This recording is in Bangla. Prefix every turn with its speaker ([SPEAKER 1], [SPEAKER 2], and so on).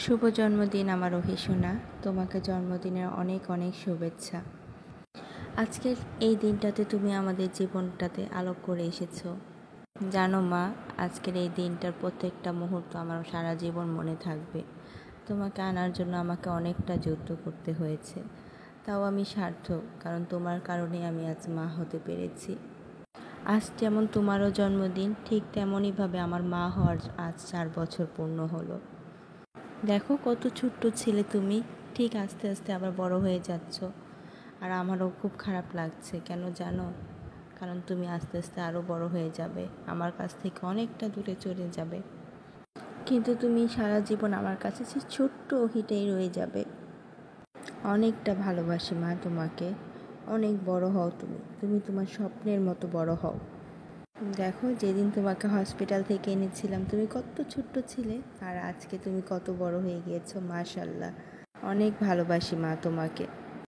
[SPEAKER 1] শুভ জন্মদিন আমার ওহি সোনা, তোমাকে জন্মদিনের অনেক অনেক শুভেচ্ছা। আজকের এই দিনটাতে তুমি আমাদের জীবনটাতে আলোক করে এসেছো। জানো মা, আজকের এই দিনটার প্রত্যেকটা মুহূর্ত আমার সারা জীবন মনে থাকবে। তোমাকে আনার জন্য আমাকে অনেকটা যুদ্ধ করতে হয়েছে, তাও আমি সার্থক, কারণ তোমার কারণে আমি আজ মা হতে পেরেছি। আজ যেমন তোমারও জন্মদিন, ঠিক তেমনইভাবে আমার মা হওয়ার আজ 4 বছর পূর্ণ হলো। দেখো কত ছোট্ট ছেলে তুমি, ঠিক আস্তে আস্তে আবার বড় হয়ে যাচ্ছ। আর আমারও খুব খারাপ লাগছে, কেন জানো? কারণ তুমি আস্তে আস্তে আরও বড় হয়ে যাবে, আমার কাছ থেকে অনেকটা দূরে চলে যাবে। কিন্তু তুমি সারা জীবন আমার কাছে সেই ছোট্ট ওহিটাই রয়ে যাবে। অনেকটা ভালোবাসি মা তোমাকে। অনেক বড় হও তুমি, তুমি তোমার স্বপ্নের মতো বড় হও। দেখো, যেদিন তোমাকে হসপিটাল থেকে এনেছিলাম তুমি কত ছোট্ট ছিলে, আর আজকে তুমি কত বড় হয়ে গিয়েছো, মাশাআল্লাহ। অনেক ভালোবাসি মা তোমাকে।